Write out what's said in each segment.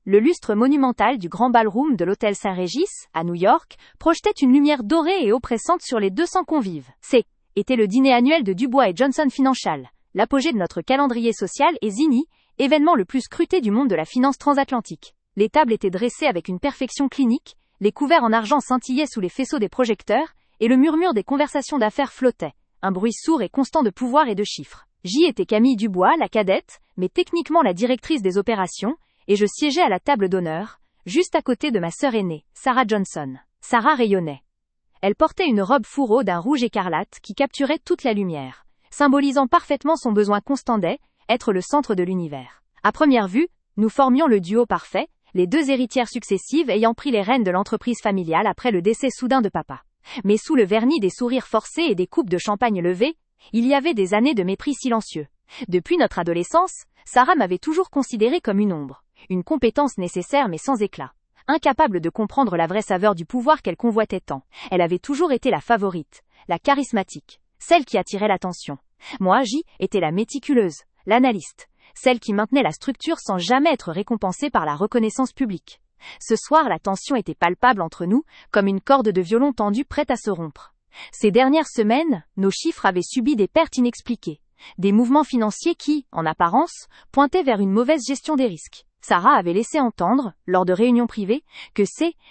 Le lustre monumental du grand ballroom de l'hôtel Saint-Régis, à New York, projetait une lumière dorée et oppressante sur les 200 convives. Était le dîner annuel de Dubois et Johnson Financial, l'apogée de notre calendrier social et Zini, événement le plus scruté du monde de la finance transatlantique. Les tables étaient dressées avec une perfection clinique, les couverts en argent scintillaient sous les faisceaux des projecteurs, et le murmure des conversations d'affaires flottait, un bruit sourd et constant de pouvoir et de chiffres. J'y étais Camille Dubois, la cadette, mais techniquement la directrice des opérations, et je siégeais à la table d'honneur, juste à côté de ma sœur aînée, Sarah Johnson. Sarah rayonnait. Elle portait une robe fourreau d'un rouge écarlate qui capturait toute la lumière, symbolisant parfaitement son besoin constant d'être le centre de l'univers. À première vue, nous formions le duo parfait, les deux héritières successives ayant pris les rênes de l'entreprise familiale après le décès soudain de papa. Mais sous le vernis des sourires forcés et des coupes de champagne levées, il y avait des années de mépris silencieux. Depuis notre adolescence, Sarah m'avait toujours considérée comme une ombre. Une compétence nécessaire mais sans éclat. Incapable de comprendre la vraie saveur du pouvoir qu'elle convoitait tant. Elle avait toujours été la favorite, la charismatique, celle qui attirait l'attention. Moi, j'y étais la méticuleuse, l'analyste, celle qui maintenait la structure sans jamais être récompensée par la reconnaissance publique. Ce soir, la tension était palpable entre nous, comme une corde de violon tendue prête à se rompre. Ces dernières semaines, nos chiffres avaient subi des pertes inexpliquées. Des mouvements financiers qui, en apparence, pointaient vers une mauvaise gestion des risques. Sarah avait laissé entendre, lors de réunions privées, que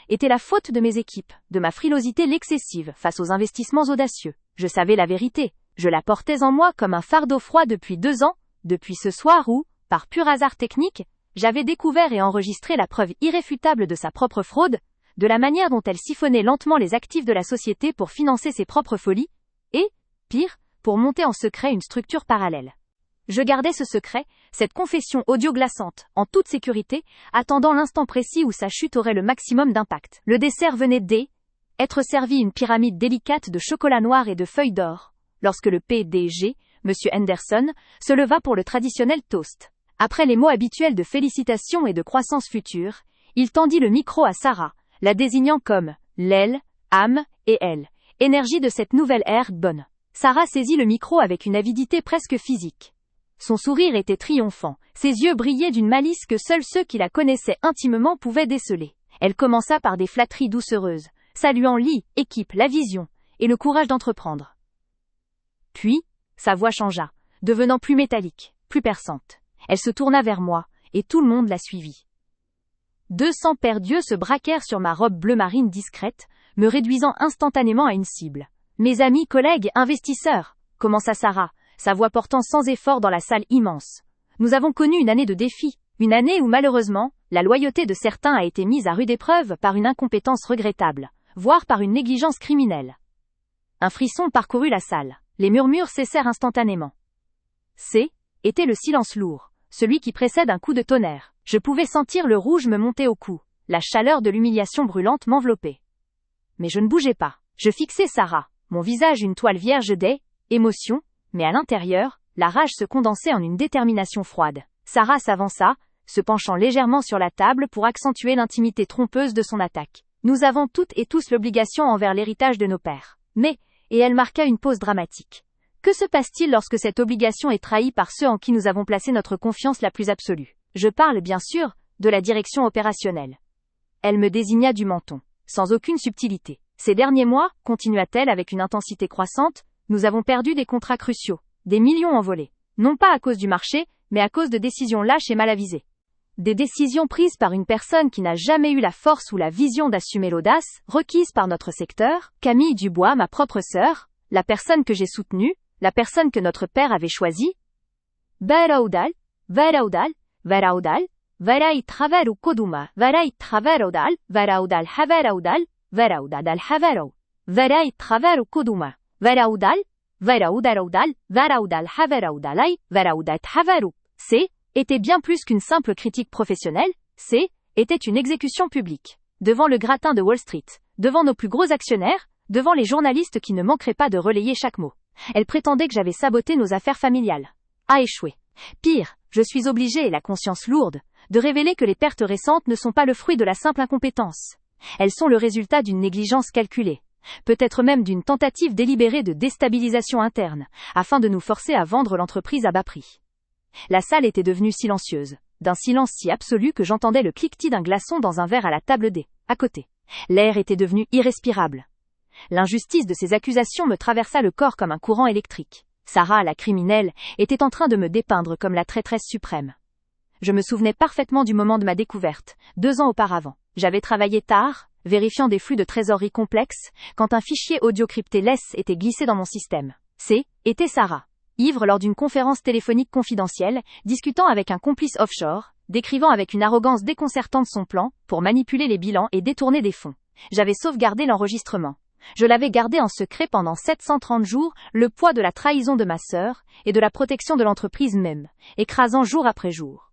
était la faute de mes équipes, de ma frilosité l'excessive face aux investissements audacieux. Je savais la vérité. Je la portais en moi comme un fardeau froid depuis 2 ans, depuis ce soir où, par pur hasard technique, j'avais découvert et enregistré la preuve irréfutable de sa propre fraude, de la manière dont elle siphonnait lentement les actifs de la société pour financer ses propres folies, et, pire, pour monter en secret une structure parallèle. Je gardais ce secret, cette confession audio-glaçante, en toute sécurité, attendant l'instant précis où sa chute aurait le maximum d'impact. Le dessert venait d'être servi une pyramide délicate de chocolat noir et de feuilles d'or, lorsque le PDG, M. Henderson, se leva pour le traditionnel toast. Après les mots habituels de félicitations et de croissance future, il tendit le micro à Sarah, la désignant comme l'aile, âme et elle, énergie de cette nouvelle ère bonne. Sarah saisit le micro avec une avidité presque physique. Son sourire était triomphant, ses yeux brillaient d'une malice que seuls ceux qui la connaissaient intimement pouvaient déceler. Elle commença par des flatteries doucereuses, saluant l'équipe, la vision, et le courage d'entreprendre. Puis, sa voix changea, devenant plus métallique, plus perçante. Elle se tourna vers moi, et tout le monde la suivit. 200 paires d'yeux se braquèrent sur ma robe bleu marine discrète, me réduisant instantanément à une cible. « Mes amis, collègues, investisseurs !» commença Sarah, sa voix portant sans effort dans la salle immense. Nous avons connu une année de défis, une année où malheureusement, la loyauté de certains a été mise à rude épreuve par une incompétence regrettable, voire par une négligence criminelle. Un frisson parcourut la salle. Les murmures cessèrent instantanément. Était le silence lourd, celui qui précède un coup de tonnerre. Je pouvais sentir le rouge me monter au cou, la chaleur de l'humiliation brûlante m'enveloppait. Mais je ne bougeais pas. Je fixais Sarah, mon visage une toile vierge d'émotions, mais à l'intérieur, la rage se condensait en une détermination froide. Sarah s'avança, se penchant légèrement sur la table pour accentuer l'intimité trompeuse de son attaque. Nous avons toutes et tous l'obligation envers l'héritage de nos pères. Et elle marqua une pause dramatique. Que se passe-t-il lorsque cette obligation est trahie par ceux en qui nous avons placé notre confiance la plus absolue? Je parle, bien sûr, de la direction opérationnelle. Elle me désigna du menton, sans aucune subtilité. Ces derniers mois, continua-t-elle avec une intensité croissante, nous avons perdu des contrats cruciaux, des millions envolés. Non pas à cause du marché, mais à cause de décisions lâches et mal avisées. Des décisions prises par une personne qui n'a jamais eu la force ou la vision d'assumer l'audace, requise par notre secteur, Camille Dubois, ma propre sœur, la personne que j'ai soutenue, la personne que notre père avait choisie. Varaudal, varai traveru koduma, varai traverodal, varaudal havaraudal, varaudal havaro. Varai traveru koduma, varaudal, varaudarodal, varaudal havaraudalai, varaudat havaru. Était bien plus qu'une simple critique professionnelle, était une exécution publique. Devant le gratin de Wall Street, devant nos plus gros actionnaires, devant les journalistes qui ne manqueraient pas de relayer chaque mot. Elle prétendait que j'avais saboté nos affaires familiales. A échoué. Pire, je suis obligée, la conscience lourde, de révéler que les pertes récentes ne sont pas le fruit de la simple incompétence. Elles sont le résultat d'une négligence calculée. Peut-être même d'une tentative délibérée de déstabilisation interne, afin de nous forcer à vendre l'entreprise à bas prix. La salle était devenue silencieuse. d'un silence si absolu que j'entendais le cliquetis d'un glaçon dans un verre à la table D, à côté. L'air était devenu irrespirable. L'injustice de ces accusations me traversa le corps comme un courant électrique. Sarah, la criminelle, était en train de me dépeindre comme la traîtresse suprême. Je me souvenais parfaitement du moment de ma découverte, 2 ans auparavant. J'avais travaillé tard, vérifiant des flux de trésorerie complexes, quand un fichier audio crypté était glissé dans mon système. Était Sarah, ivre lors d'une conférence téléphonique confidentielle, discutant avec un complice offshore, décrivant avec une arrogance déconcertante son plan pour manipuler les bilans et détourner des fonds. J'avais sauvegardé l'enregistrement. Je l'avais gardé en secret pendant 730 jours, le poids de la trahison de ma sœur et de la protection de l'entreprise même, écrasant jour après jour.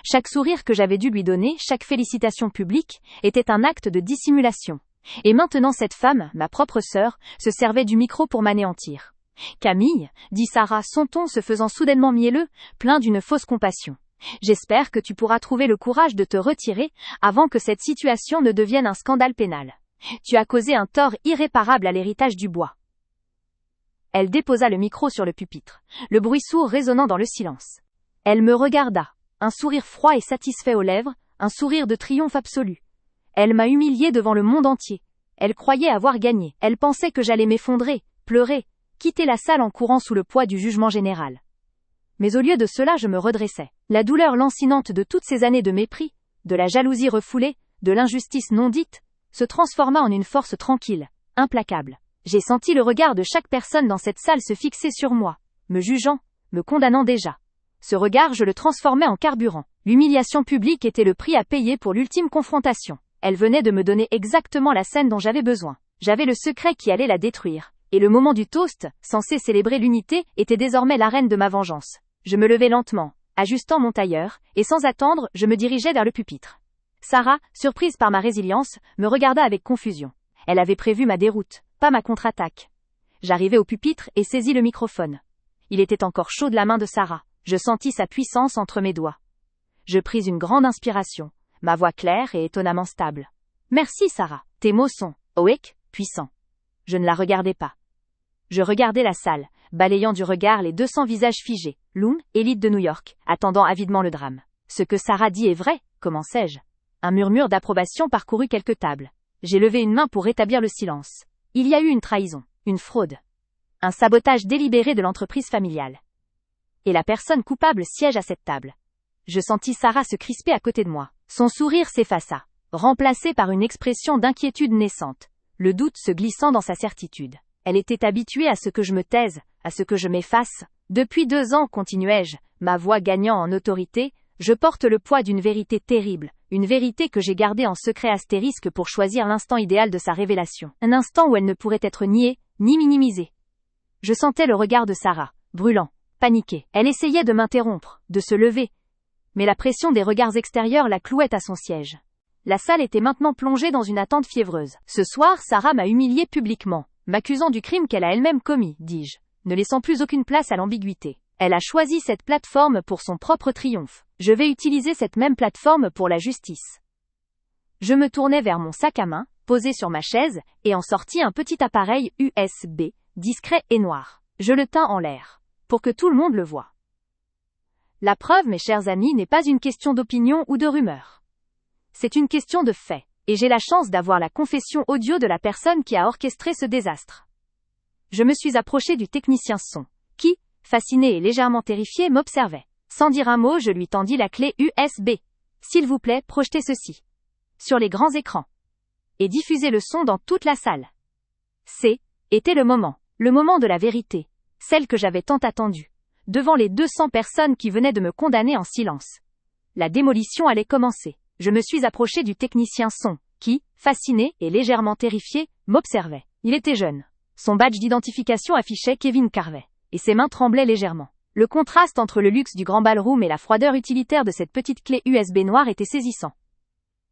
Chaque sourire que j'avais dû lui donner, chaque félicitation publique, était un acte de dissimulation. Et maintenant cette femme, ma propre sœur, se servait du micro pour m'anéantir. « Camille, » dit Sarah, son ton se faisant soudainement mielleux, plein d'une fausse compassion. « J'espère que tu pourras trouver le courage de te retirer avant que cette situation ne devienne un scandale pénal. Tu as causé un tort irréparable à l'héritage Dubois. » Elle déposa le micro sur le pupitre, le bruit sourd résonnant dans le silence. Elle me regarda, un sourire froid et satisfait aux lèvres, un sourire de triomphe absolu. Elle m'a humiliée devant le monde entier. Elle croyait avoir gagné. Elle pensait que j'allais m'effondrer, pleurer, quitter la salle en courant sous le poids du jugement général. Mais au lieu de cela, je me redressais. La douleur lancinante de toutes ces années de mépris, de la jalousie refoulée, de l'injustice non dite, se transforma en une force tranquille, implacable. J'ai senti le regard de chaque personne dans cette salle se fixer sur moi, me jugeant, me condamnant déjà. Ce regard, je le transformais en carburant. L'humiliation publique était le prix à payer pour l'ultime confrontation. Elle venait de me donner exactement la scène dont j'avais besoin. J'avais le secret qui allait la détruire. Et le moment du toast, censé célébrer l'unité, était désormais l'arène de ma vengeance. Je me levai lentement, ajustant mon tailleur, et sans attendre, je me dirigeai vers le pupitre. Sarah, surprise par ma résilience, me regarda avec confusion. Elle avait prévu ma déroute, pas ma contre-attaque. J'arrivai au pupitre et saisis le microphone. Il était encore chaud de la main de Sarah. Je sentis sa puissance entre mes doigts. Je pris une grande inspiration, ma voix claire et étonnamment stable. « Merci Sarah, tes mots sont, awake, puissants. » Je ne la regardais pas. Je regardais la salle, balayant du regard les 200 visages figés, Loom, élite de New York, attendant avidement le drame. « Ce que Sarah dit est vrai, commençai-je. » Un murmure d'approbation parcourut quelques tables. J'ai levé une main pour rétablir le silence. Il y a eu une trahison, une fraude. Un sabotage délibéré de l'entreprise familiale. Et la personne coupable siège à cette table. Je sentis Sarah se crisper à côté de moi. Son sourire s'effaça, remplacé par une expression d'inquiétude naissante, le doute se glissant dans sa certitude. Elle était habituée à ce que je me taise, à ce que je m'efface. Depuis 2 ans, continuai-je, ma voix gagnant en autorité, je porte le poids d'une vérité terrible, une vérité que j'ai gardée en secret astérisque pour choisir l'instant idéal de sa révélation. Un instant où elle ne pourrait être niée, ni minimisée. Je sentais le regard de Sarah, brûlant, paniqué. Elle essayait de m'interrompre, de se lever. Mais la pression des regards extérieurs la clouait à son siège. La salle était maintenant plongée dans une attente fiévreuse. Ce soir, Sarah m'a humiliée publiquement, m'accusant du crime qu'elle a elle-même commis, dis-je, ne laissant plus aucune place à l'ambiguïté. Elle a choisi cette plateforme pour son propre triomphe. Je vais utiliser cette même plateforme pour la justice. Je me tournai vers mon sac à main, posé sur ma chaise, et en sortis un petit appareil USB, discret et noir. Je le tins en l'air, pour que tout le monde le voie. La preuve, mes chers amis, n'est pas une question d'opinion ou de rumeur. C'est une question de fait, et j'ai la chance d'avoir la confession audio de la personne qui a orchestré ce désastre. Je me suis approché du technicien son, qui, fasciné et légèrement terrifié, m'observait. Sans dire un mot, je lui tendis la clé USB. « S'il vous plaît, projetez ceci sur les grands écrans et diffusez le son dans toute la salle. » Était le moment de la vérité, celle que j'avais tant attendue, devant les 200 personnes qui venaient de me condamner en silence. La démolition allait commencer. Je me suis approché du technicien son, qui, fasciné et légèrement terrifié, m'observait. Il était jeune. Son badge d'identification affichait Kevin Carvey, et ses mains tremblaient légèrement. Le contraste entre le luxe du grand ballroom et la froideur utilitaire de cette petite clé USB noire était saisissant.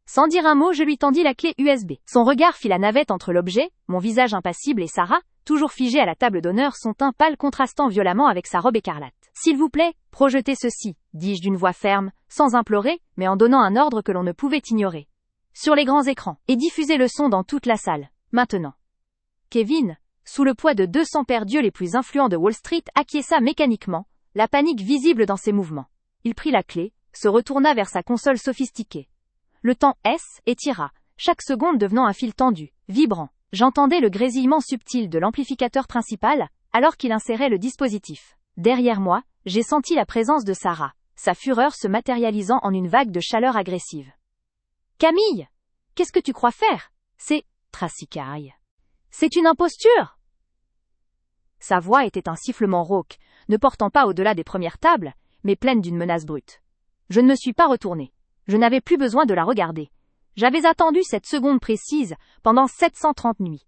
Sans dire un mot, je lui tendis la clé USB. Son regard fit la navette entre l'objet, mon visage impassible et Sarah, toujours figée à la table d'honneur, son teint pâle contrastant violemment avec sa robe écarlate. « S'il vous plaît, projetez ceci, » dis-je d'une voix ferme, sans implorer, mais en donnant un ordre que l'on ne pouvait ignorer. Sur les grands écrans, et diffusez le son dans toute la salle, maintenant. Kevin, sous le poids de 200 paires d'yeux les plus influents de Wall Street, acquiesça mécaniquement, la panique visible dans ses mouvements. Il prit la clé, se retourna vers sa console sophistiquée. Le temps étira, chaque seconde devenant un fil tendu, vibrant. J'entendais le grésillement subtil de l'amplificateur principal, alors qu'il insérait le dispositif. Derrière moi, j'ai senti la présence de Sarah, sa fureur se matérialisant en une vague de chaleur agressive. « Camille! Qu'est-ce que tu crois faire? C'est... Tracicaille. C'est une imposture! » Sa voix était un sifflement rauque, ne portant pas au-delà des premières tables, mais pleine d'une menace brute. Je ne me suis pas retournée. Je n'avais plus besoin de la regarder. J'avais attendu cette seconde précise pendant 730 nuits.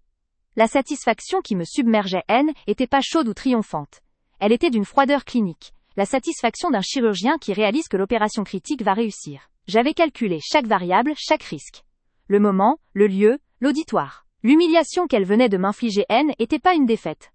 La satisfaction qui me submergeait était pas chaude ou triomphante. Elle était d'une froideur clinique, la satisfaction d'un chirurgien qui réalise que l'opération critique va réussir. J'avais calculé chaque variable, chaque risque. Le moment, le lieu, l'auditoire. L'humiliation qu'elle venait de m'infliger était pas une défaite.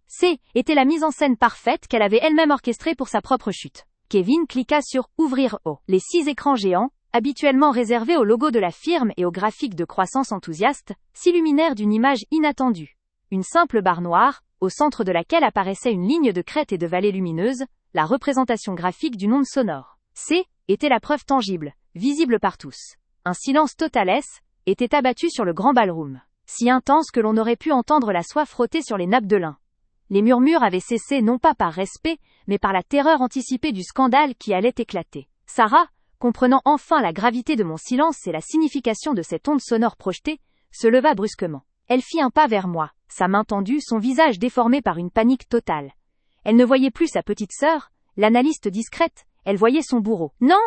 Était la mise en scène parfaite qu'elle avait elle-même orchestrée pour sa propre chute. Kevin cliqua sur « Ouvrir haut ». Les 6 écrans géants, habituellement réservés au logo de la firme et aux graphiques de croissance enthousiaste, s'illuminèrent d'une image inattendue. Une simple barre noire, au centre de laquelle apparaissait une ligne de crête et de vallée lumineuse, la représentation graphique d'une onde sonore. Était la preuve tangible, visible par tous. Un silence total était abattu sur le grand ballroom, si intense que l'on aurait pu entendre la soie frotter sur les nappes de lin. Les murmures avaient cessé non pas par respect, mais par la terreur anticipée du scandale qui allait éclater. Sarah, comprenant enfin la gravité de mon silence et la signification de cette onde sonore projetée, se leva brusquement. Elle fit un pas vers moi, sa main tendue, son visage déformé par une panique totale. Elle ne voyait plus sa petite sœur, l'analyste discrète, elle voyait son bourreau. « Non,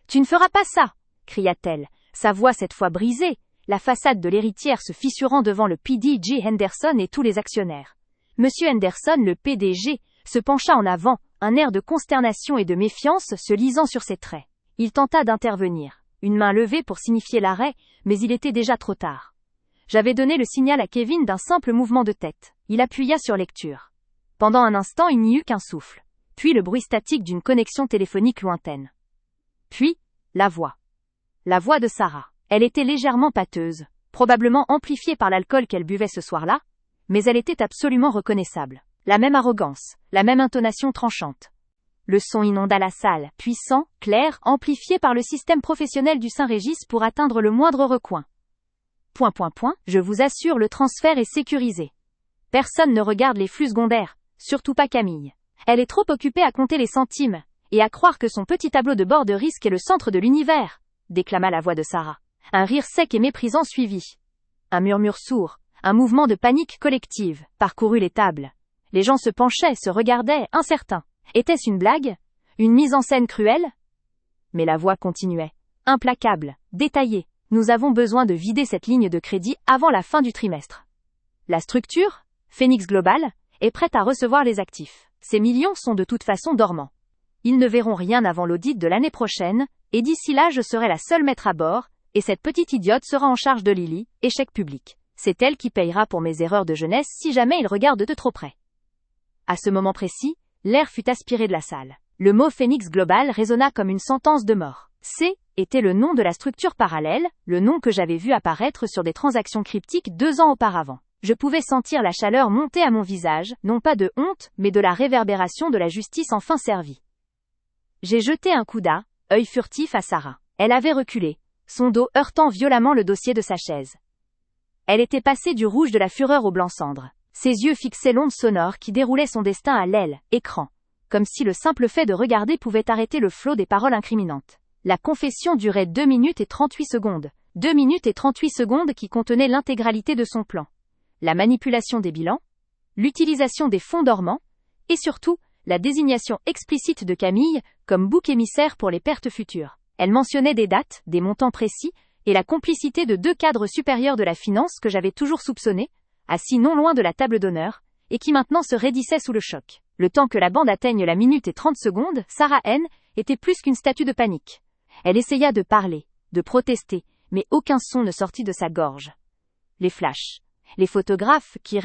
tu ne feras pas ça !» cria-t-elle, sa voix cette fois brisée, la façade de l'héritière se fissurant devant le PDG Henderson et tous les actionnaires. Monsieur Henderson, le PDG, se pencha en avant, un air de consternation et de méfiance se lisant sur ses traits. Il tenta d'intervenir, une main levée pour signifier l'arrêt, mais il était déjà trop tard. J'avais donné le signal à Kevin d'un simple mouvement de tête. Il appuya sur lecture. Pendant un instant, il n'y eut qu'un souffle. Puis le bruit statique d'une connexion téléphonique lointaine. Puis, la voix. La voix de Sarah. Elle était légèrement pâteuse, probablement amplifiée par l'alcool qu'elle buvait ce soir-là, mais elle était absolument reconnaissable. La même arrogance, la même intonation tranchante. Le son inonda la salle, puissant, clair, amplifié par le système professionnel du Saint-Régis pour atteindre le moindre recoin. Je vous assure, le transfert est sécurisé. Personne ne regarde les flux secondaires, surtout pas Camille. Elle est trop occupée à compter les centimes, et à croire que son petit tableau de bord de risque est le centre de l'univers, déclama la voix de Sarah. Un rire sec et méprisant suivit. Un murmure sourd, un mouvement de panique collective, parcourut les tables. Les gens se penchaient, se regardaient, incertains. Était-ce une blague? Une mise en scène cruelle? Mais la voix continuait. Implacable, détaillée. Nous avons besoin de vider cette ligne de crédit avant la fin du trimestre. La structure, Phoenix Global, est prête à recevoir les actifs. Ces millions sont de toute façon dormants. Ils ne verront rien avant l'audit de l'année prochaine, et d'ici là je serai la seule maître à bord, et cette petite idiote sera en charge de Lily, échec public. C'est elle qui payera pour mes erreurs de jeunesse si jamais il regarde de trop près. À ce moment précis, l'air fut aspiré de la salle. Le mot Phoenix Global résonna comme une sentence de mort. Était le nom de la structure parallèle, le nom que j'avais vu apparaître sur des transactions cryptiques 2 ans auparavant. Je pouvais sentir la chaleur monter à mon visage, non pas de honte, mais de la réverbération de la justice enfin servie. J'ai jeté un coup d'œil furtif à Sarah. Elle avait reculé, son dos heurtant violemment le dossier de sa chaise. Elle était passée du rouge de la fureur au blanc cendre. Ses yeux fixaient l'onde sonore qui déroulait son destin à l'écran, comme si le simple fait de regarder pouvait arrêter le flot des paroles incriminantes. La confession durait 2 minutes et 38 secondes. 2 minutes et 38 secondes qui contenaient l'intégralité de son plan. La manipulation des bilans, l'utilisation des fonds dormants, et surtout, la désignation explicite de Camille comme bouc émissaire pour les pertes futures. Elle mentionnait des dates, des montants précis, et la complicité de 2 cadres supérieurs de la finance que j'avais toujours soupçonnés, assis non loin de la table d'honneur, et qui maintenant se raidissaient sous le choc. Le temps que la bande atteigne la minute et 30 secondes, Sarah était plus qu'une statue de panique. Elle essaya de parler, de protester, mais aucun son ne sortit de sa gorge. Les flashs, les photographes qui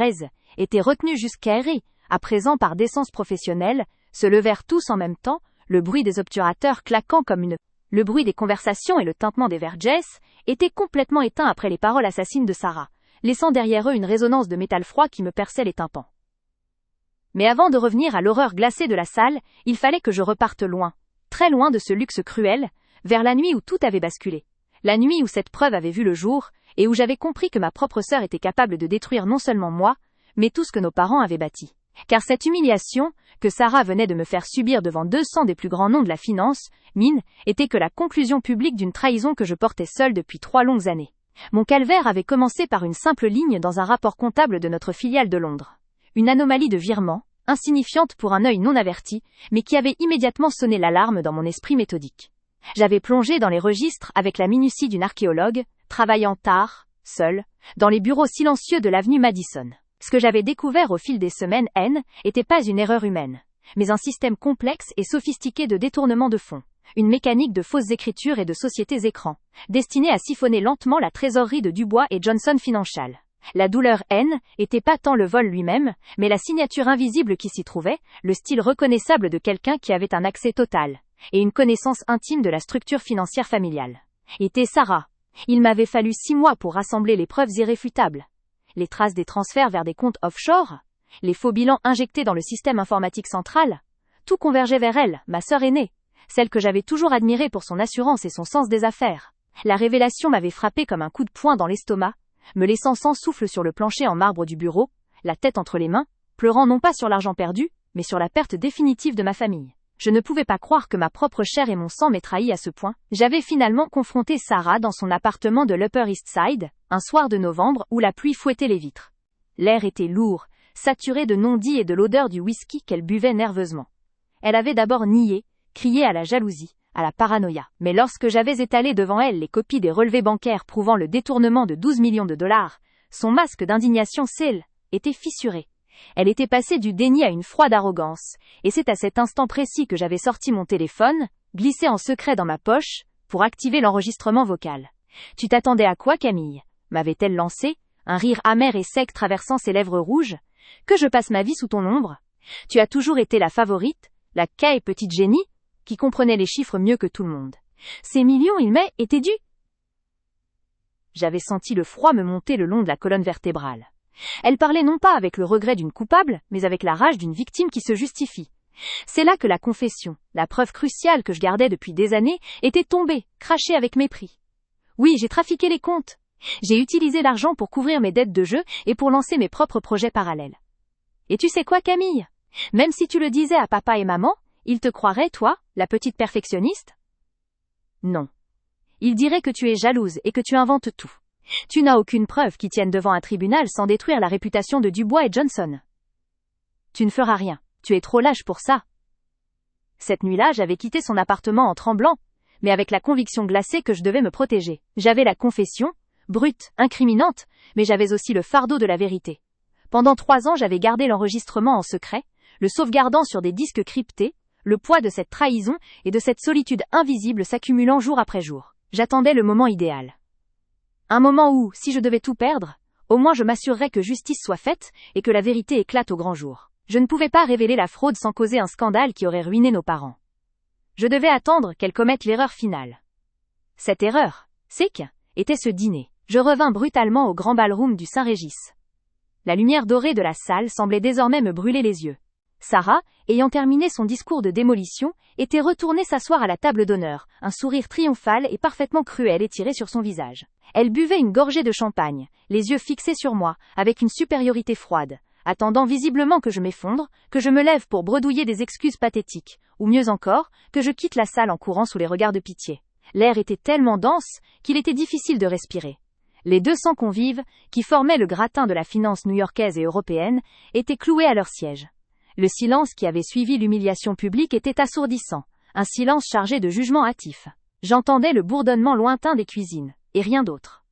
étaient retenus jusqu'à à présent par décence professionnelle, se levèrent tous en même temps, le bruit des obturateurs claquant comme une... Le bruit des conversations et le tintement des verres Jess étaient complètement éteints après les paroles assassines de Sarah, laissant derrière eux une résonance de métal froid qui me perçait les tympans. Mais avant de revenir à l'horreur glacée de la salle, il fallait que je reparte loin, très loin de ce luxe cruel, Vers la nuit où tout avait basculé. La nuit où cette preuve avait vu le jour, et où j'avais compris que ma propre sœur était capable de détruire non seulement moi, mais tout ce que nos parents avaient bâti. Car cette humiliation, que Sarah venait de me faire subir devant 200 des plus grands noms de la finance, mine, était que la conclusion publique d'une trahison que je portais seule depuis 3 longues années. Mon calvaire avait commencé par une simple ligne dans un rapport comptable de notre filiale de Londres. Une anomalie de virement, insignifiante pour un œil non averti, mais qui avait immédiatement sonné l'alarme dans mon esprit méthodique. J'avais plongé dans les registres avec la minutie d'une archéologue, travaillant tard, seule, dans les bureaux silencieux de l'avenue Madison. Ce que j'avais découvert au fil des semaines n'était pas une erreur humaine, mais un système complexe et sophistiqué de détournement de fonds. Une mécanique de fausses écritures et de sociétés écrans, destinée à siphonner lentement la trésorerie de Dubois et Johnson Financial. La douleur était pas tant le vol lui-même, mais la signature invisible qui s'y trouvait, le style reconnaissable de quelqu'un qui avait un accès total, et une connaissance intime de la structure financière familiale. Était Sarah. Il m'avait fallu 6 mois pour rassembler les preuves irréfutables. Les traces des transferts vers des comptes offshore, les faux bilans injectés dans le système informatique central, tout convergeait vers elle, ma sœur aînée, celle que j'avais toujours admirée pour son assurance et son sens des affaires. La révélation m'avait frappé comme un coup de poing dans l'estomac, me laissant sans souffle sur le plancher en marbre du bureau, la tête entre les mains, pleurant non pas sur l'argent perdu, mais sur la perte définitive de ma famille. Je ne pouvais pas croire que ma propre chair et mon sang m'aient trahi à ce point. J'avais finalement confronté Sarah dans son appartement de l'Upper East Side, un soir de novembre où la pluie fouettait les vitres. L'air était lourd, saturé de non-dits et de l'odeur du whisky qu'elle buvait nerveusement. Elle avait d'abord nié, crié à la jalousie, à la paranoïa. Mais lorsque j'avais étalé devant elle les copies des relevés bancaires prouvant le détournement de 12 millions de dollars, son masque d'indignation était fissuré. Elle était passée du déni à une froide arrogance, et c'est à cet instant précis que j'avais sorti mon téléphone, glissé en secret dans ma poche, pour activer l'enregistrement vocal. « Tu t'attendais à quoi, Camille ?» m'avait-elle lancé, un rire amer et sec traversant ses lèvres rouges. « Que je passe ma vie sous ton ombre ? Tu as toujours été la favorite, la caille petite génie, qui comprenait les chiffres mieux que tout le monde. Ces millions, ils étaient dus. » J'avais senti le froid me monter le long de la colonne vertébrale. Elle parlait non pas avec le regret d'une coupable, mais avec la rage d'une victime qui se justifie. C'est là que la confession, la preuve cruciale que je gardais depuis des années, était tombée, crachée avec mépris. Oui, j'ai trafiqué les comptes. J'ai utilisé l'argent pour couvrir mes dettes de jeu et pour lancer mes propres projets parallèles. Et tu sais quoi, Camille ? Même si tu le disais à papa et maman, ils te croiraient, toi, la petite perfectionniste ? Non. Ils diraient que tu es jalouse et que tu inventes tout. Tu n'as aucune preuve qui tienne devant un tribunal sans détruire la réputation de Dubois et Johnson. Tu ne feras rien, tu es trop lâche pour ça. Cette nuit-là, j'avais quitté son appartement en tremblant, mais avec la conviction glacée que je devais me protéger. J'avais la confession, brute, incriminante, mais j'avais aussi le fardeau de la vérité. Pendant 3 ans, j'avais gardé l'enregistrement en secret, le sauvegardant sur des disques cryptés, le poids de cette trahison et de cette solitude invisible s'accumulant jour après jour. J'attendais le moment idéal. Un moment où, si je devais tout perdre, au moins je m'assurerais que justice soit faite et que la vérité éclate au grand jour. Je ne pouvais pas révéler la fraude sans causer un scandale qui aurait ruiné nos parents. Je devais attendre qu'elle commette l'erreur finale. Cette erreur, était ce dîner. Je revins brutalement au grand ballroom du Saint-Régis. La lumière dorée de la salle semblait désormais me brûler les yeux. Sarah, ayant terminé son discours de démolition, était retournée s'asseoir à la table d'honneur, un sourire triomphal et parfaitement cruel étiré sur son visage. Elle buvait une gorgée de champagne, les yeux fixés sur moi, avec une supériorité froide, attendant visiblement que je m'effondre, que je me lève pour bredouiller des excuses pathétiques, ou mieux encore, que je quitte la salle en courant sous les regards de pitié. L'air était tellement dense qu'il était difficile de respirer. Les 200 convives, qui formaient le gratin de la finance new-yorkaise et européenne, étaient cloués à leur siège. Le silence qui avait suivi l'humiliation publique était assourdissant, un silence chargé de jugement hâtif. J'entendais le bourdonnement lointain des cuisines, et rien d'autre.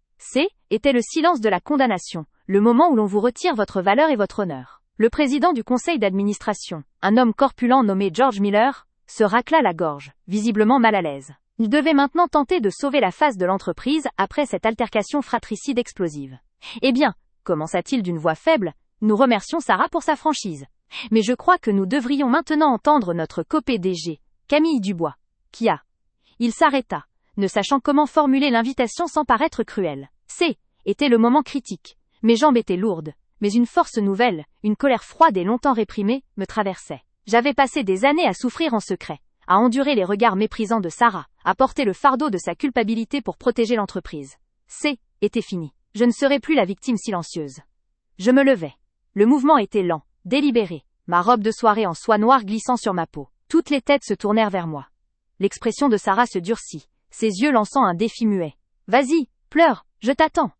Était le silence de la condamnation, le moment où l'on vous retire votre valeur et votre honneur. Le président du conseil d'administration, un homme corpulent nommé George Miller, se racla la gorge, visiblement mal à l'aise. Il devait maintenant tenter de sauver la face de l'entreprise après cette altercation fratricide explosive. « Eh bien, » commença-t-il d'une voix faible, « nous remercions Sarah pour sa franchise. Mais je crois que nous devrions maintenant entendre notre co-PDG, Camille Dubois, qui a... » Il s'arrêta, ne sachant comment formuler l'invitation sans paraître cruel. Était le moment critique. Mes jambes étaient lourdes, mais une force nouvelle, une colère froide et longtemps réprimée, me traversait. J'avais passé des années à souffrir en secret, à endurer les regards méprisants de Sarah, à porter le fardeau de sa culpabilité pour protéger l'entreprise. Était fini. Je ne serais plus la victime silencieuse. Je me levai. Le mouvement était lent, délibéré, ma robe de soirée en soie noire glissant sur ma peau. Toutes les têtes se tournèrent vers moi. L'expression de Sarah se durcit, ses yeux lançant un défi muet. « Vas-y, pleure, je t'attends !»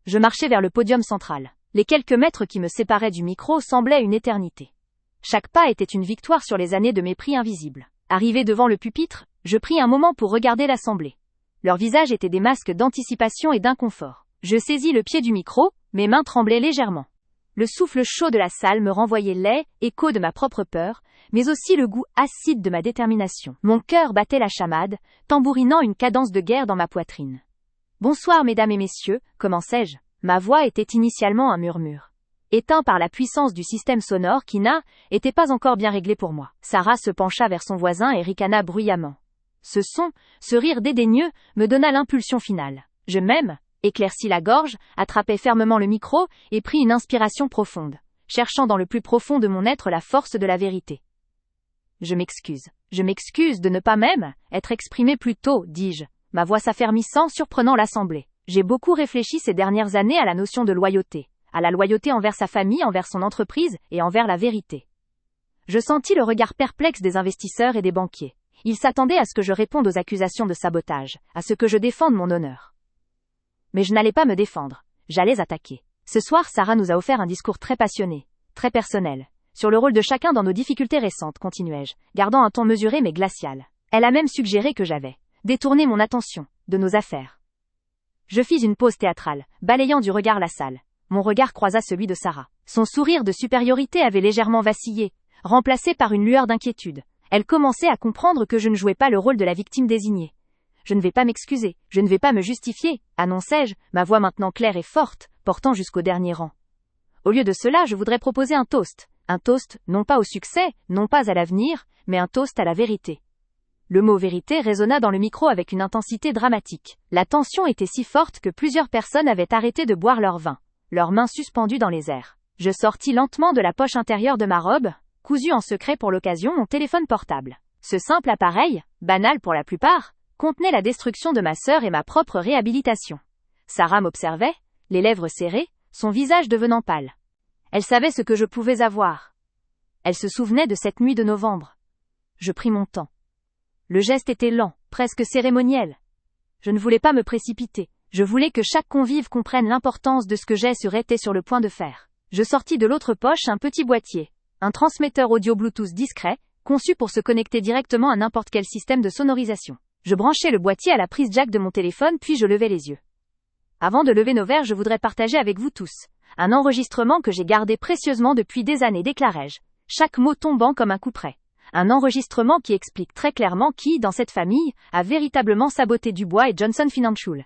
Je marchais vers le podium central. Les quelques mètres qui me séparaient du micro semblaient une éternité. Chaque pas était une victoire sur les années de mépris invisible. Arrivé devant le pupitre, je pris un moment pour regarder l'assemblée. Leurs visages étaient des masques d'anticipation et d'inconfort. Je saisis le pied du micro, mes mains tremblaient légèrement. Le souffle chaud de la salle me renvoyait l'ai, écho de ma propre peur, mais aussi le goût acide de ma détermination. Mon cœur battait la chamade, tambourinant une cadence de guerre dans ma poitrine. « Bonsoir mesdames et messieurs, commençai-je. Ma voix était initialement un murmure. Éteint par la puissance du système sonore qui n'était pas encore bien réglé pour moi. Sarah se pencha vers son voisin et ricana bruyamment. Ce son, ce rire dédaigneux, me donna l'impulsion finale. Je éclaircis la gorge, attrapai fermement le micro et pris une inspiration profonde, cherchant dans le plus profond de mon être la force de la vérité. Je m'excuse de ne pas être exprimé plus tôt, dis-je, ma voix s'affermissant, surprenant l'assemblée. J'ai beaucoup réfléchi ces dernières années à la notion de loyauté, à la loyauté envers sa famille, envers son entreprise et envers la vérité. Je sentis le regard perplexe des investisseurs et des banquiers. Ils s'attendaient à ce que je réponde aux accusations de sabotage, à ce que je défende mon honneur. Mais je n'allais pas me défendre, j'allais attaquer. Ce soir, Sarah nous a offert un discours très passionné, très personnel, sur le rôle de chacun dans nos difficultés récentes, continuai-je, gardant un ton mesuré mais glacial. Elle a même suggéré que j'avais détourné mon attention de nos affaires. Je fis une pause théâtrale, balayant du regard la salle. Mon regard croisa celui de Sarah. Son sourire de supériorité avait légèrement vacillé, remplacé par une lueur d'inquiétude. Elle commençait à comprendre que je ne jouais pas le rôle de la victime désignée. Je ne vais pas m'excuser, je ne vais pas me justifier, annonçai-je, ma voix maintenant claire et forte, portant jusqu'au dernier rang. Au lieu de cela, je voudrais proposer un toast, non pas au succès, non pas à l'avenir, mais un toast à la vérité. Le mot vérité résonna dans le micro avec une intensité dramatique. La tension était si forte que plusieurs personnes avaient arrêté de boire leur vin, leurs mains suspendues dans les airs. Je sortis lentement de la poche intérieure de ma robe, cousu en secret pour l'occasion, mon téléphone portable. Ce simple appareil, banal pour la plupart, contenait la destruction de ma sœur et ma propre réhabilitation. Sarah m'observait, les lèvres serrées, son visage devenant pâle. Elle savait ce que je pouvais avoir. Elle se souvenait de cette nuit de novembre. Je pris mon temps. Le geste était lent, presque cérémoniel. Je ne voulais pas me précipiter. Je voulais que chaque convive comprenne l'importance de ce que était sur le point de faire. Je sortis de l'autre poche un petit boîtier, un transmetteur audio Bluetooth discret, conçu pour se connecter directement à n'importe quel système de sonorisation. Je branchai le boîtier à la prise jack de mon téléphone puis je levai les yeux. Avant de lever nos verres, je voudrais partager avec vous tous un enregistrement que j'ai gardé précieusement depuis des années, déclarai-je, chaque mot tombant comme un coup près. Un enregistrement qui explique très clairement qui, dans cette famille, a véritablement saboté Dubois et Johnson Financial.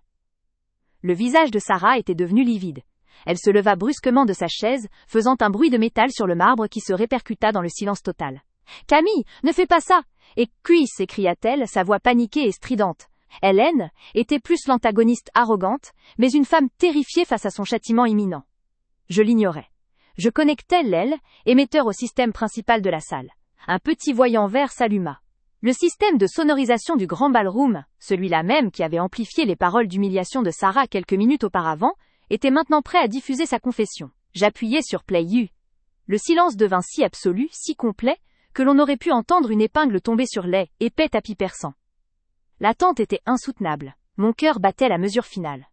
Le visage de Sarah était devenu livide. Elle se leva brusquement de sa chaise, faisant un bruit de métal sur le marbre qui se répercuta dans le silence total. « Camille, ne fais pas ça !» Et puis, s'écria-t-elle, sa voix paniquée et stridente. Hélène était plus l'antagoniste arrogante, mais une femme terrifiée face à son châtiment imminent. Je l'ignorais. Je connectais l'aile, émetteur au système principal de la salle. Un petit voyant vert s'alluma. Le système de sonorisation du grand ballroom, celui-là même qui avait amplifié les paroles d'humiliation de Sarah quelques minutes auparavant, était maintenant prêt à diffuser sa confession. J'appuyai sur Play U. Le silence devint si absolu, si complet, que l'on aurait pu entendre une épingle tomber sur l'épais tapis perçant. L'attente était insoutenable. Mon cœur battait la mesure finale.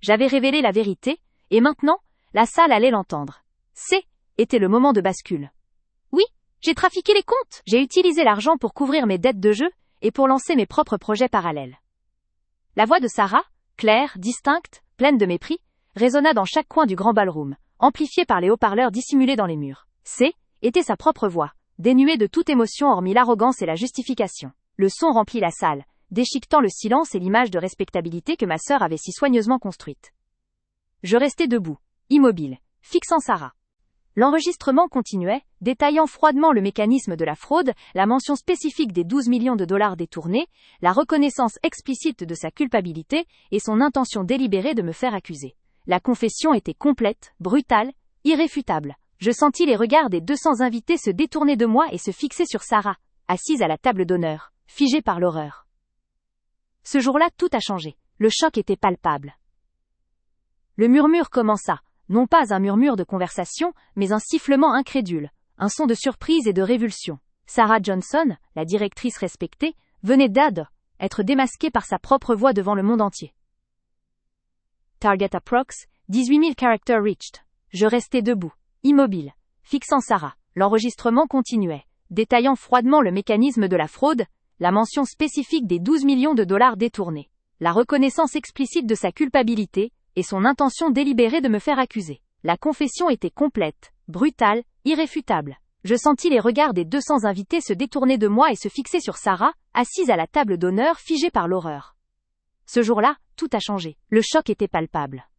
J'avais révélé la vérité, et maintenant, la salle allait l'entendre. Était le moment de bascule. Oui, j'ai trafiqué les comptes. J'ai utilisé l'argent pour couvrir mes dettes de jeu, et pour lancer mes propres projets parallèles. La voix de Sarah, claire, distincte, pleine de mépris, résonna dans chaque coin du grand ballroom, amplifiée par les haut-parleurs dissimulés dans les murs. Était sa propre voix, dénuée de toute émotion hormis l'arrogance et la justification. Le son remplit la salle, déchiquetant le silence et l'image de respectabilité que ma sœur avait si soigneusement construite. Je restai debout, immobile, fixant Sarah. L'enregistrement continuait, détaillant froidement le mécanisme de la fraude, la mention spécifique des 12 millions de dollars détournés, la reconnaissance explicite de sa culpabilité et son intention délibérée de me faire accuser. La confession était complète, brutale, irréfutable. Je sentis les regards des 200 invités se détourner de moi et se fixer sur Sarah, assise à la table d'honneur, figée par l'horreur. Ce jour-là, tout a changé. Le choc était palpable. Le murmure commença, non pas un murmure de conversation, mais un sifflement incrédule, un son de surprise et de révulsion. Sarah Johnson, la directrice respectée, venait d'être démasquée par sa propre voix devant le monde entier. Target approx, 18 000 characters reached. Je restais debout, immobile, fixant Sarah. L'enregistrement continuait, détaillant froidement le mécanisme de la fraude, la mention spécifique des 12 millions de dollars détournés, la reconnaissance explicite de sa culpabilité, et son intention délibérée de me faire accuser. La confession était complète, brutale, irréfutable. Je sentis les regards des 200 invités se détourner de moi et se fixer sur Sarah, assise à la table d'honneur figée par l'horreur. Ce jour-là, tout a changé. Le choc était palpable.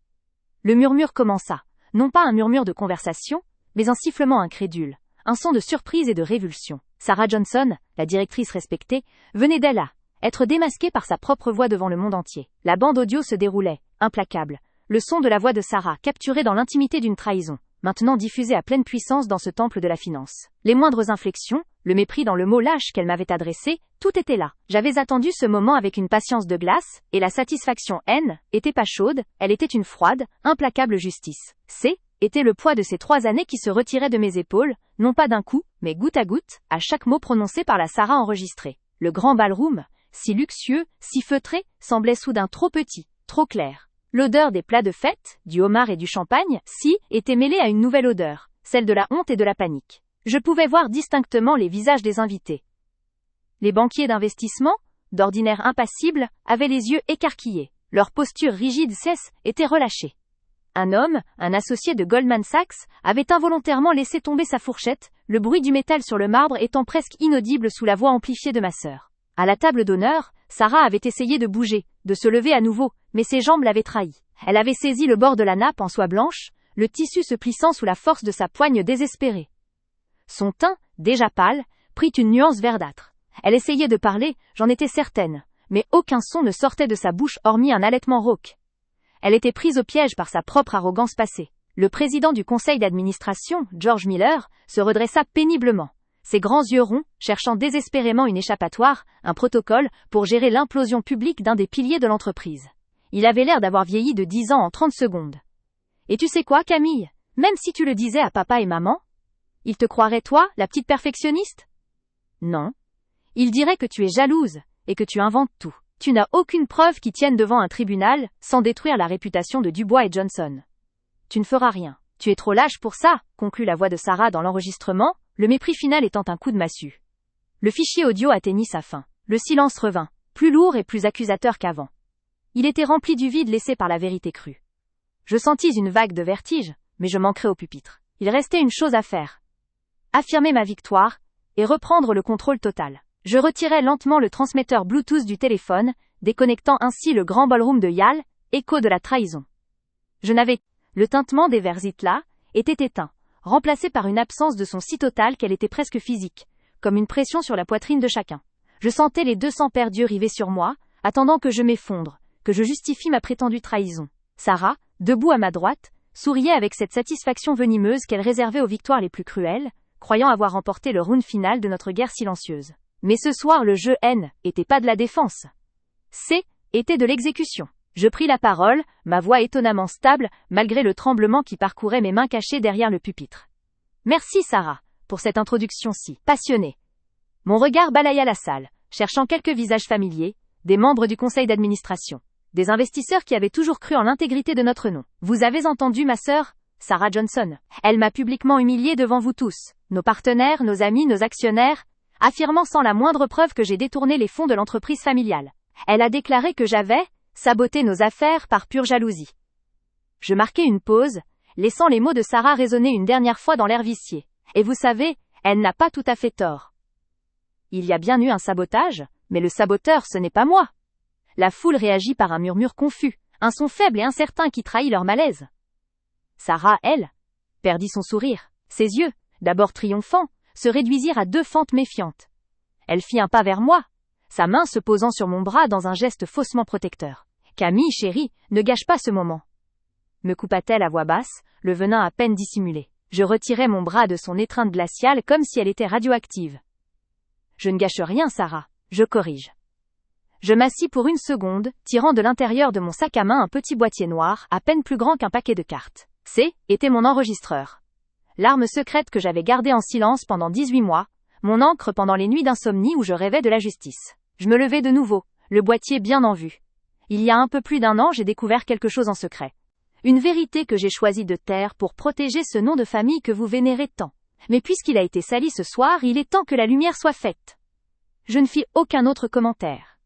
Le murmure commença. Non pas un murmure de conversation, mais un sifflement incrédule, un son de surprise et de révulsion. Sarah Johnson, la directrice respectée, venait d'être démasquée par sa propre voix devant le monde entier. La bande audio se déroulait, implacable. Le son de la voix de Sarah, capturé dans l'intimité d'une trahison, maintenant diffusé à pleine puissance dans ce temple de la finance. Les moindres inflexions, le mépris dans le mot lâche qu'elle m'avait adressé, tout était là. J'avais attendu ce moment avec une patience de glace, et la satisfaction était pas chaude, elle était une froide, implacable justice. Était le poids de ces 3 années qui se retiraient de mes épaules, non pas d'un coup, mais goutte à goutte, à chaque mot prononcé par la Sarah enregistrée. Le grand ballroom, si luxueux, si feutré, semblait soudain trop petit, trop clair. L'odeur des plats de fête, du homard et du champagne, était mêlée à une nouvelle odeur, celle de la honte et de la panique. Je pouvais voir distinctement les visages des invités. Les banquiers d'investissement, d'ordinaire impassibles, avaient les yeux écarquillés. Leur posture rigide était relâchée. Un homme, un associé de Goldman Sachs, avait involontairement laissé tomber sa fourchette, le bruit du métal sur le marbre étant presque inaudible sous la voix amplifiée de ma sœur. À la table d'honneur, Sarah avait essayé de bouger, de se lever à nouveau, mais ses jambes l'avaient trahie. Elle avait saisi le bord de la nappe en soie blanche, le tissu se plissant sous la force de sa poigne désespérée. Son teint, déjà pâle, prit une nuance verdâtre. Elle essayait de parler, j'en étais certaine, mais aucun son ne sortait de sa bouche hormis un halètement rauque. Elle était prise au piège par sa propre arrogance passée. Le président du conseil d'administration, George Miller, se redressa péniblement. Ses grands yeux ronds, cherchant désespérément une échappatoire, un protocole, pour gérer l'implosion publique d'un des piliers de l'entreprise. Il avait l'air d'avoir vieilli de 10 ans en 30 secondes. Et tu sais quoi, Camille? Même si tu le disais à papa et maman? Ils te croiraient toi, la petite perfectionniste? Non. Ils diraient que tu es jalouse, et que tu inventes tout. Tu n'as aucune preuve qui tienne devant un tribunal, sans détruire la réputation de Dubois et Johnson. Tu ne feras rien. Tu es trop lâche pour ça, conclut la voix de Sarah dans l'enregistrement, le mépris final étant un coup de massue. Le fichier audio atteignit sa fin. Le silence revint, plus lourd et plus accusateur qu'avant. Il était rempli du vide laissé par la vérité crue. Je sentis une vague de vertige, mais je manquerais au pupitre. Il restait une chose à faire. Affirmer ma victoire, et reprendre le contrôle total. Je retirai lentement le transmetteur Bluetooth du téléphone, déconnectant ainsi le grand ballroom de Yale, écho de la trahison. Le tintement des vers Hitler était éteint, remplacé par une absence de son si totale qu'elle était presque physique, comme une pression sur la poitrine de chacun. Je sentais les 200 paires d'yeux rivés sur moi, attendant que je m'effondre, que je justifie ma prétendue trahison. Sarah, debout à ma droite, souriait avec cette satisfaction venimeuse qu'elle réservait aux victoires les plus cruelles, croyant avoir remporté le round final de notre guerre silencieuse. Mais ce soir le jeu était pas de la défense. Était de l'exécution. Je pris la parole, ma voix étonnamment stable, malgré le tremblement qui parcourait mes mains cachées derrière le pupitre. Merci Sarah, pour cette introduction si passionnée. Mon regard balaya la salle, cherchant quelques visages familiers, des membres du conseil d'administration, des investisseurs qui avaient toujours cru en l'intégrité de notre nom. Vous avez entendu ma sœur, Sarah Johnson. Elle m'a publiquement humiliée devant vous tous, nos partenaires, nos amis, nos actionnaires, affirmant sans la moindre preuve que j'ai détourné les fonds de l'entreprise familiale. Elle a déclaré que j'avais saboté nos affaires par pure jalousie. Je marquai une pause, laissant les mots de Sarah résonner une dernière fois dans l'air vicié. Et vous savez, elle n'a pas tout à fait tort. Il y a bien eu un sabotage, mais le saboteur ce n'est pas moi. La foule réagit par un murmure confus, un son faible et incertain qui trahit leur malaise. Sarah, elle, perdit son sourire. Ses yeux, d'abord triomphants, se réduisirent à 2 fentes méfiantes. Elle fit un pas vers moi, sa main se posant sur mon bras dans un geste faussement protecteur. Camille, chérie, ne gâche pas ce moment. Me coupa-t-elle à voix basse, le venin à peine dissimulé. Je retirai mon bras de son étreinte glaciale comme si elle était radioactive. Je ne gâche rien, Sarah, je corrige. Je m'assis pour une seconde, tirant de l'intérieur de mon sac à main un petit boîtier noir, à peine plus grand qu'un paquet de cartes. Était mon enregistreur. L'arme secrète que j'avais gardée en silence pendant 18 mois, mon encre pendant les nuits d'insomnie où je rêvais de la justice. Je me levai de nouveau, le boîtier bien en vue. Il y a un peu plus d'1 an, j'ai découvert quelque chose en secret. Une vérité que j'ai choisi de taire pour protéger ce nom de famille que vous vénérez tant. Mais puisqu'il a été sali ce soir, il est temps que la lumière soit faite. Je ne fis aucun autre commentaire.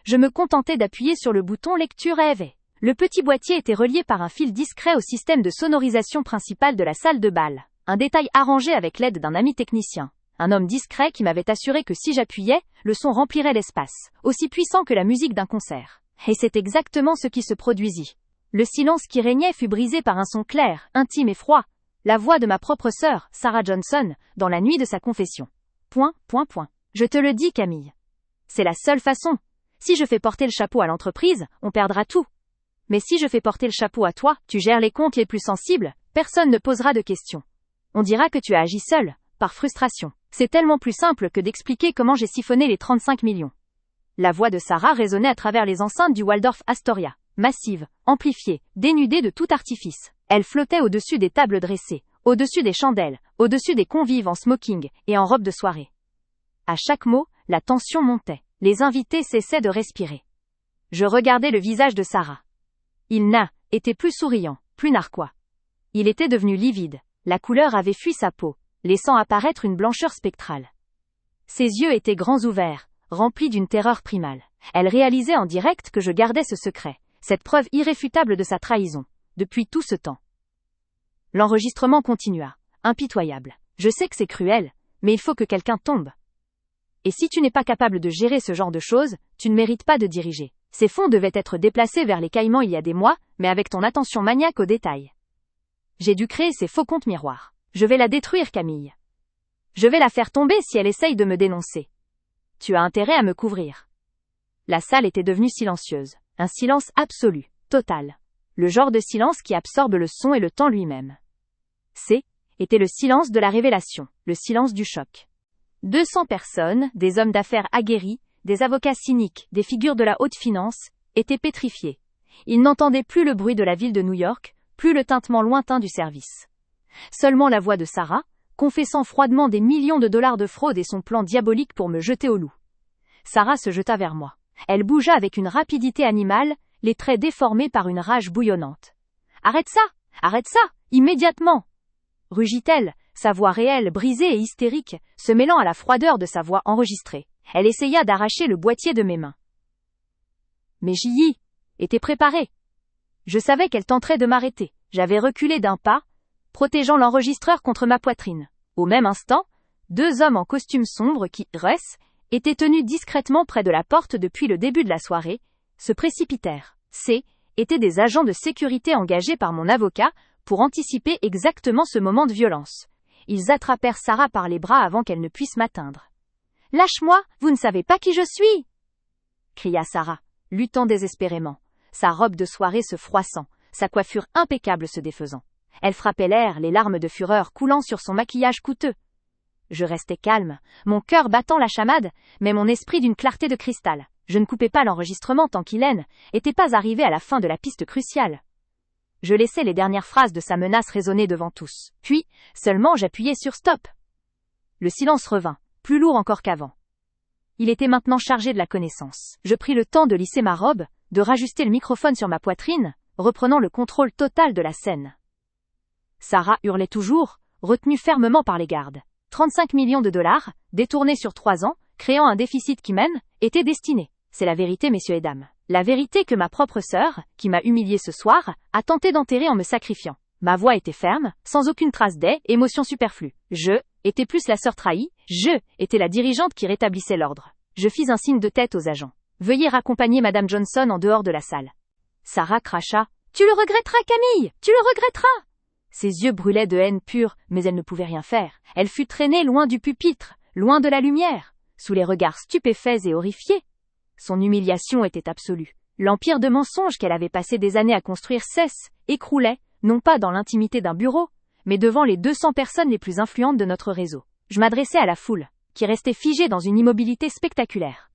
Je me contentais d'appuyer sur le bouton lecture AV. Le petit boîtier était relié par un fil discret au système de sonorisation principal de la salle de bal. Un détail arrangé avec l'aide d'un ami technicien. Un homme discret qui m'avait assuré que si j'appuyais, le son remplirait l'espace, aussi puissant que la musique d'un concert. Et c'est exactement ce qui se produisit. Le silence qui régnait fut brisé par un son clair, intime et froid. La voix de ma propre sœur, Sarah Johnson, dans la nuit de sa confession. Je te le dis, Camille. C'est la seule façon. Si je fais porter le chapeau à l'entreprise, on perdra tout. Mais si je fais porter le chapeau à toi, tu gères les comptes les plus sensibles, personne ne posera de questions. On dira que tu as agi seul, par frustration. C'est tellement plus simple que d'expliquer comment j'ai siphonné les 35 millions. La voix de Sarah résonnait à travers les enceintes du Waldorf Astoria. Massive, amplifiée, dénudée de tout artifice. Elle flottait au-dessus des tables dressées, au-dessus des chandelles, au-dessus des convives en smoking et en robe de soirée. À chaque mot, la tension montait. Les invités cessaient de respirer. Je regardais le visage de Sarah. Il était plus souriant, plus narquois. Il était devenu livide. La couleur avait fui sa peau, laissant apparaître une blancheur spectrale. Ses yeux étaient grands ouverts, remplis d'une terreur primale. Elle réalisait en direct que je gardais ce secret, cette preuve irréfutable de sa trahison, depuis tout ce temps. L'enregistrement continua, impitoyable. Je sais que c'est cruel, mais il faut que quelqu'un tombe. Et si tu n'es pas capable de gérer ce genre de choses, tu ne mérites pas de diriger. Ces fonds devaient être déplacés vers les Caïmans il y a des mois, mais avec ton attention maniaque aux détails. J'ai dû créer ces faux comptes miroirs. Je vais la détruire, Camille. Je vais la faire tomber si elle essaye de me dénoncer. Tu as intérêt à me couvrir. La salle était devenue silencieuse. Un silence absolu, total. Le genre de silence qui absorbe le son et le temps lui-même. Était le silence de la révélation, le silence du choc. 200 personnes, des hommes d'affaires aguerris, des avocats cyniques, des figures de la haute finance, étaient pétrifiés. Ils n'entendaient plus le bruit de la ville de New York, plus le tintement lointain du service. Seulement la voix de Sarah, confessant froidement des millions de dollars de fraude et son plan diabolique pour me jeter au loup. Sarah se jeta vers moi. Elle bougea avec une rapidité animale, les traits déformés par une rage bouillonnante. « Arrête ça, immédiatement !» rugit-elle, sa voix réelle, brisée et hystérique, se mêlant à la froideur de sa voix enregistrée. Elle essaya d'arracher le boîtier de mes mains. Mais j'y étais préparée. Je savais qu'elle tenterait de m'arrêter. J'avais reculé d'un pas, protégeant l'enregistreur contre ma poitrine. Au même instant, 2 hommes en costume sombre qui, étaient tenus discrètement près de la porte depuis le début de la soirée, se précipitèrent. Étaient des agents de sécurité engagés par mon avocat pour anticiper exactement ce moment de violence. Ils attrapèrent Sarah par les bras avant qu'elle ne puisse m'atteindre. « Lâche-moi, vous ne savez pas qui je suis !» cria Sarah, luttant désespérément, sa robe de soirée se froissant, sa coiffure impeccable se défaisant. Elle frappait l'air, les larmes de fureur coulant sur son maquillage coûteux. Je restais calme, mon cœur battant la chamade, mais mon esprit d'une clarté de cristal. Je ne coupais pas l'enregistrement tant qu'Hélène était pas arrivée à la fin de la piste cruciale. Je laissais les dernières phrases de sa menace résonner devant tous. Puis, seulement j'appuyais sur stop. Le silence revint, plus lourd encore qu'avant. Il était maintenant chargé de la connaissance. Je pris le temps de lisser ma robe, de rajuster le microphone sur ma poitrine, reprenant le contrôle total de la scène. Sarah hurlait toujours, retenue fermement par les gardes. 35 millions de dollars, détournés sur 3 ans, créant un déficit qui mène, étaient destinés. C'est la vérité, messieurs et dames. La vérité que ma propre sœur, qui m'a humiliée ce soir, a tenté d'enterrer en me sacrifiant. Ma voix était ferme, sans aucune trace d'émotion superflue. Je étais plus la sœur trahie, je étais la dirigeante qui rétablissait l'ordre. Je fis un signe de tête aux agents. Veuillez raccompagner Madame Johnson en dehors de la salle. Sarah cracha. Tu le regretteras, Camille, tu le regretteras. Ses yeux brûlaient de haine pure, mais elle ne pouvait rien faire. Elle fut traînée loin du pupitre, loin de la lumière, sous les regards stupéfaits et horrifiés. Son humiliation était absolue. L'empire de mensonges qu'elle avait passé des années à construire écroulait, non pas dans l'intimité d'un bureau, mais devant les 200 personnes les plus influentes de notre réseau. Je m'adressais à la foule, qui restait figée dans une immobilité spectaculaire.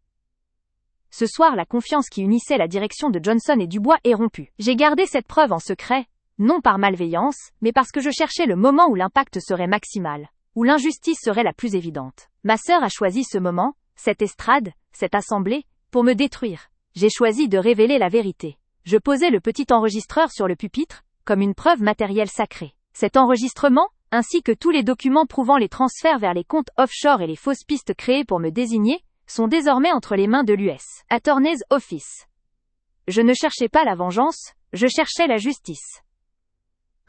Ce soir, la confiance qui unissait la direction de Johnson et Dubois est rompue. J'ai gardé cette preuve en secret, non par malveillance, mais parce que je cherchais le moment où l'impact serait maximal, où l'injustice serait la plus évidente. Ma sœur a choisi ce moment, cette estrade, cette assemblée, pour me détruire. J'ai choisi de révéler la vérité. Je posais le petit enregistreur sur le pupitre, comme une preuve matérielle sacrée. Cet enregistrement, ainsi que tous les documents prouvant les transferts vers les comptes offshore et les fausses pistes créées pour me désigner, sont désormais entre les mains de l'US Attorney's Office. Je ne cherchais pas la vengeance, je cherchais la justice.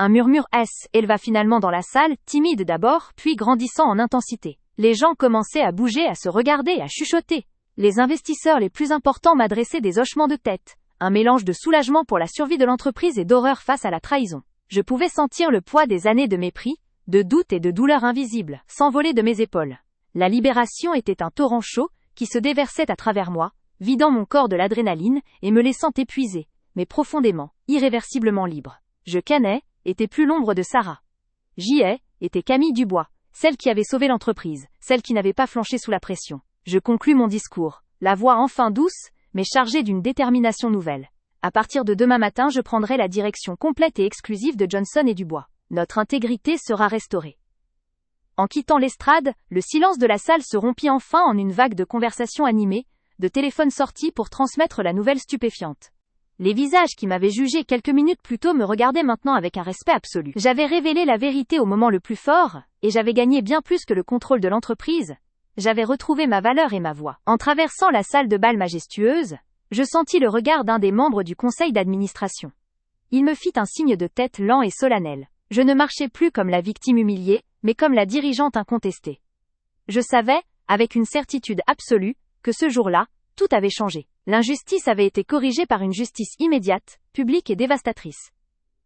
Un murmure éleva finalement dans la salle, timide d'abord, puis grandissant en intensité. Les gens commençaient à bouger, à se regarder, à chuchoter. Les investisseurs les plus importants m'adressaient des hochements de tête, un mélange de soulagement pour la survie de l'entreprise et d'horreur face à la trahison. Je pouvais sentir le poids des années de mépris, de doute et de douleur invisible, s'envoler de mes épaules. La libération était un torrent chaud, qui se déversait à travers moi, vidant mon corps de l'adrénaline et me laissant épuisé, mais profondément, irréversiblement libre. Je canais, était plus l'ombre de Sarah. J'y était Camille Dubois, celle qui avait sauvé l'entreprise, celle qui n'avait pas flanché sous la pression. Je conclus mon discours, la voix enfin douce, mais chargée d'une détermination nouvelle. À partir de demain matin, je prendrai la direction complète et exclusive de Johnson et Dubois. Notre intégrité sera restaurée. En quittant l'estrade, le silence de la salle se rompit enfin en une vague de conversations animées, de téléphones sortis pour transmettre la nouvelle stupéfiante. Les visages qui m'avaient jugé quelques minutes plus tôt me regardaient maintenant avec un respect absolu. J'avais révélé la vérité au moment le plus fort, et j'avais gagné bien plus que le contrôle de l'entreprise. J'avais retrouvé ma valeur et ma voix. En traversant la salle de bal majestueuse, je sentis le regard d'un des membres du conseil d'administration. Il me fit un signe de tête lent et solennel. Je ne marchais plus comme la victime humiliée, mais comme la dirigeante incontestée. Je savais, avec une certitude absolue, que ce jour-là, tout avait changé. L'injustice avait été corrigée par une justice immédiate, publique et dévastatrice.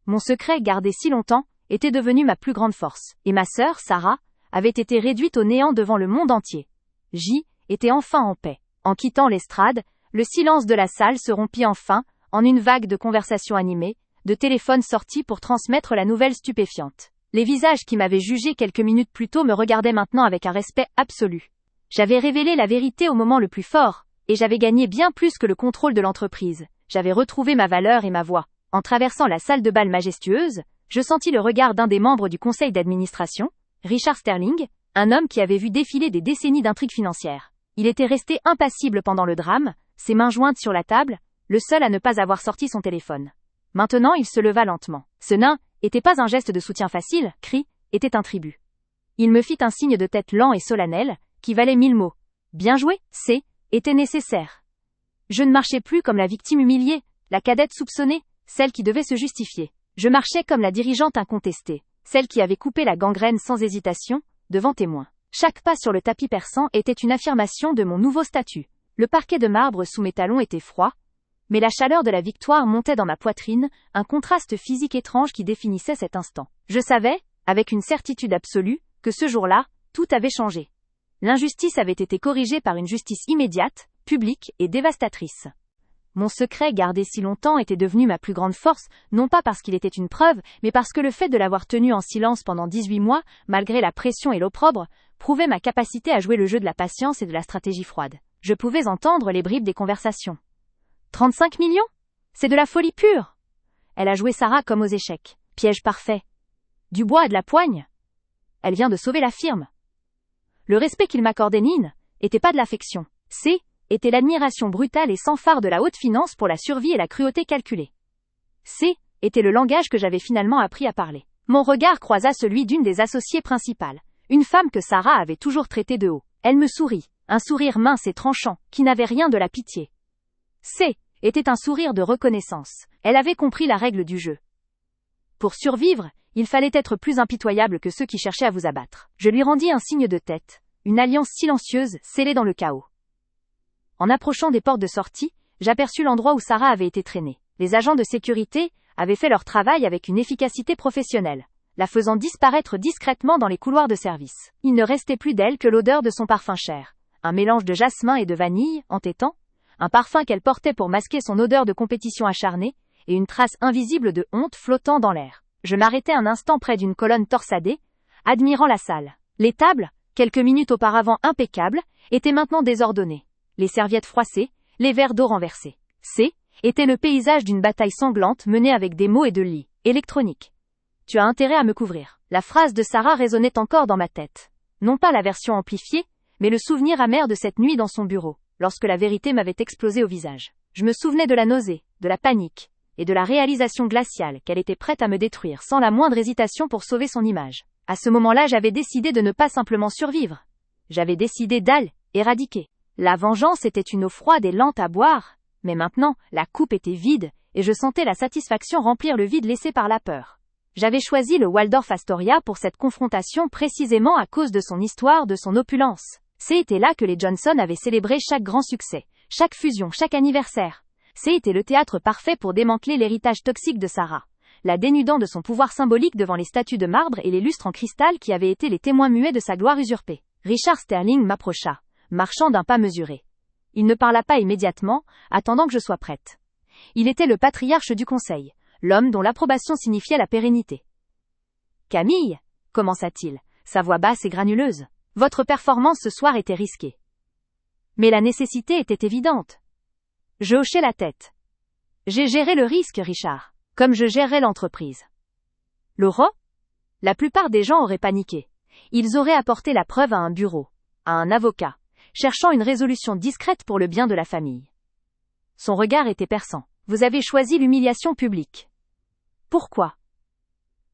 Mon secret, gardé si longtemps, était devenu ma plus grande force. Et ma sœur, Sarah, avait été réduite au néant devant le monde entier. J'y étais enfin en paix. En quittant l'estrade, le silence de la salle se rompit enfin, en une vague de conversations animées, de téléphones sortis pour transmettre la nouvelle stupéfiante. Les visages qui m'avaient jugé quelques minutes plus tôt me regardaient maintenant avec un respect absolu. J'avais révélé la vérité au moment le plus fort, et j'avais gagné bien plus que le contrôle de l'entreprise. J'avais retrouvé ma valeur et ma voix. En traversant la salle de bal majestueuse, je sentis le regard d'un des membres du conseil d'administration, Richard Sterling, un homme qui avait vu défiler des décennies d'intrigues financières. Il était resté impassible pendant le drame, ses mains jointes sur la table, le seul à ne pas avoir sorti son téléphone. Maintenant, il se leva lentement. Ce nain était pas un geste de soutien facile, était un tribut. Il me fit un signe de tête lent et solennel, qui valait 1000 mots. Bien joué, était nécessaire. Je ne marchais plus comme la victime humiliée, la cadette soupçonnée, celle qui devait se justifier. Je marchais comme la dirigeante incontestée, celle qui avait coupé la gangrène sans hésitation, devant témoins. Chaque pas sur le tapis perçant était une affirmation de mon nouveau statut. Le parquet de marbre sous mes talons était froid, mais la chaleur de la victoire montait dans ma poitrine, un contraste physique étrange qui définissait cet instant. Je savais, avec une certitude absolue, que ce jour-là, tout avait changé. L'injustice avait été corrigée par une justice immédiate, publique et dévastatrice. Mon secret gardé si longtemps était devenu ma plus grande force, non pas parce qu'il était une preuve, mais parce que le fait de l'avoir tenu en silence pendant 18 mois, malgré la pression et l'opprobre, prouvait ma capacité à jouer le jeu de la patience et de la stratégie froide. Je pouvais entendre les bribes des conversations. 35 millions ? C'est de la folie pure. Elle a joué Sarah comme aux échecs. Piège parfait. Dubois a de la poigne. Elle vient de sauver la firme. Le respect qu'il m'accordait était pas de l'affection. Était l'admiration brutale et sans phare de la haute finance pour la survie et la cruauté calculée. Était le langage que j'avais finalement appris à parler. Mon regard croisa celui d'une des associées principales, une femme que Sarah avait toujours traitée de haut. Elle me sourit, un sourire mince et tranchant, qui n'avait rien de la pitié. Était un sourire de reconnaissance. Elle avait compris la règle du jeu. Pour survivre, il fallait être plus impitoyable que ceux qui cherchaient à vous abattre. Je lui rendis un signe de tête, une alliance silencieuse, scellée dans le chaos. En approchant des portes de sortie, j'aperçus l'endroit où Sarah avait été traînée. Les agents de sécurité avaient fait leur travail avec une efficacité professionnelle, la faisant disparaître discrètement dans les couloirs de service. Il ne restait plus d'elle que l'odeur de son parfum cher, un mélange de jasmin et de vanille, entêtant, un parfum qu'elle portait pour masquer son odeur de compétition acharnée, et une trace invisible de honte flottant dans l'air. Je m'arrêtai un instant près d'une colonne torsadée, admirant la salle. Les tables, quelques minutes auparavant impeccables, étaient maintenant désordonnées. Les serviettes froissées, les verres d'eau renversés. C était le paysage d'une bataille sanglante menée avec des mots et de lits électroniques. Tu as intérêt à me couvrir. La phrase de Sarah résonnait encore dans ma tête. Non pas la version amplifiée, mais le souvenir amer de cette nuit dans son bureau, lorsque la vérité m'avait explosé au visage. Je me souvenais de la nausée, de la panique, et de la réalisation glaciale qu'elle était prête à me détruire sans la moindre hésitation pour sauver son image. À ce moment-là, j'avais décidé de ne pas simplement survivre. J'avais décidé éradiquer. La vengeance était une eau froide et lente à boire, mais maintenant, la coupe était vide, et je sentais la satisfaction remplir le vide laissé par la peur. J'avais choisi le Waldorf Astoria pour cette confrontation précisément à cause de son histoire, de son opulence. C'était là que les Johnson avaient célébré chaque grand succès, chaque fusion, chaque anniversaire. C'était le théâtre parfait pour démanteler l'héritage toxique de Sarah, la dénudant de son pouvoir symbolique devant les statues de marbre et les lustres en cristal qui avaient été les témoins muets de sa gloire usurpée. Richard Sterling m'approcha, marchant d'un pas mesuré. Il ne parla pas immédiatement, attendant que je sois prête. Il était le patriarche du conseil, l'homme dont l'approbation signifiait la pérennité. « Camille, commença-t-il, sa voix basse et granuleuse, votre performance ce soir était risquée. Mais la nécessité était évidente. » Je hochai la tête. J'ai géré le risque, Richard, comme je gérerais l'entreprise. Laurent ? La plupart des gens auraient paniqué. Ils auraient apporté la preuve à un bureau, à un avocat, cherchant une résolution discrète pour le bien de la famille. Son regard était perçant. Vous avez choisi l'humiliation publique. Pourquoi ?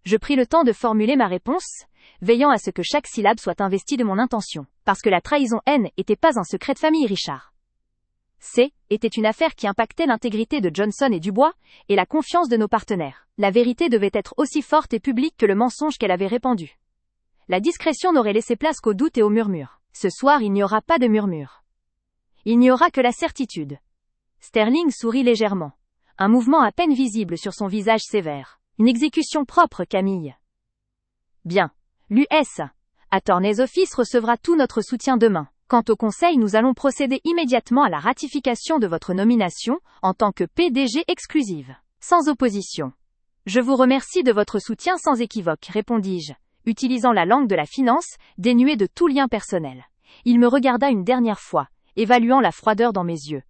Je pris le temps de formuler ma réponse, veillant à ce que chaque syllabe soit investie de mon intention. Parce que la trahison n'était pas un secret de famille, Richard. Était une affaire qui impactait l'intégrité de Johnson et Dubois, et la confiance de nos partenaires. La vérité devait être aussi forte et publique que le mensonge qu'elle avait répandu. La discrétion n'aurait laissé place qu'au doute et au murmure. Ce soir, il n'y aura pas de murmure. Il n'y aura que la certitude. Sterling sourit légèrement. Un mouvement à peine visible sur son visage sévère. Une exécution propre, Camille. Bien. L'US Attorney's Office recevra tout notre soutien demain. Quant au conseil, nous allons procéder immédiatement à la ratification de votre nomination en tant que PDG exclusive. Sans opposition. Je vous remercie de votre soutien sans équivoque, répondis-je, utilisant la langue de la finance, dénuée de tout lien personnel. Il me regarda une dernière fois, évaluant la froideur dans mes yeux,